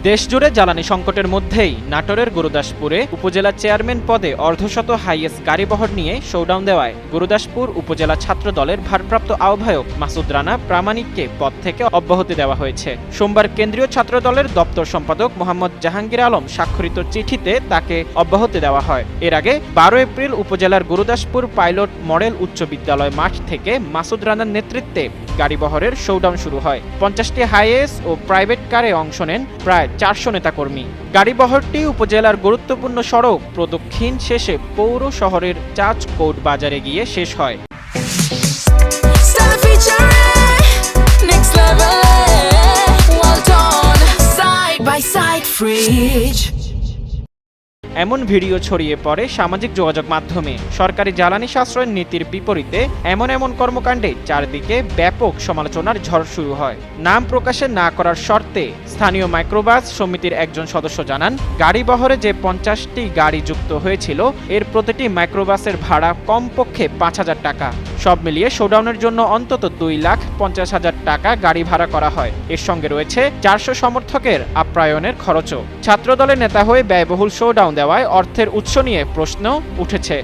দেশজুড়ে জ্বালানি সংকটের মধ্যেই নাটোরের গুরুদাসপুরে উপজেলা চেয়ারম্যান পদে অর্ধশত হাইয়েস্ট গাড়িবহর নিয়ে শোডাউন দেওয়ায় গুরুদাসপুর উপজেলা ছাত্র দলের ভারপ্রাপ্ত আহ্বায়ক মাসুদ রানা প্রামাণিককে পদ থেকে অব্যাহতি দেওয়া হয়েছে। সোমবার কেন্দ্রীয় ছাত্র দলের দপ্তর সম্পাদক মোহাম্মদ জাহাঙ্গীর আলম স্বাক্ষরিত চিঠিতে তাকে অব্যাহতি দেওয়া হয়। এর আগে 12 এপ্রিল উপজেলার গুরুদাসপুর পাইলট মডেল উচ্চ বিদ্যালয় মাঠ থেকে মাসুদ রানার নেতৃত্বে গাড়িবহরের শোডাউন শুরু হয়। 50টি হাইয়েস্ট ও প্রাইভেট কারে অংশ নেন প্রায় 400 নেতাকর্মী। গাড়িবহরটি উপজেলার গুরুত্বপূর্ণ সড়ক প্রদক্ষিণ শেষে পৌর শহরের চাঁচকোট বাজারে গিয়ে শেষ হয়। এমন ভিডিও ছড়িয়ে পড়ে সামাজিক যোগাযোগ মাধ্যমে। সরকারি জ্বালানি সাশ্রয় নীতির বিপরীতে এমন কর্মকাণ্ডে চারদিকে ব্যাপক সমালোচনার ঝড় শুরু হয়। নাম প্রকাশে না করার শর্তে স্থানীয় মাইক্রোবাস সমিতির একজন সদস্য জানান, গাড়িবহরে যে 50টি গাড়ি যুক্ত হয়েছিল এর প্রতিটি মাইক্রোবাসের ভাড়া কমপক্ষে 5,000 টাকা। সব মিলিয়ে শোডাউনের জন্য অন্তত 2,50,000 টাকা গাড়ি ভাড়া করা হয়। এর সঙ্গে রয়েছে 400 সমর্থকের আপ্যায়নের খরচও। ছাত্রদলের নেতা হয়ে ব্যয়বহুল শোডাউন দেওয়ায় অর্থের উৎস নিয়ে প্রশ্ন উঠেছে।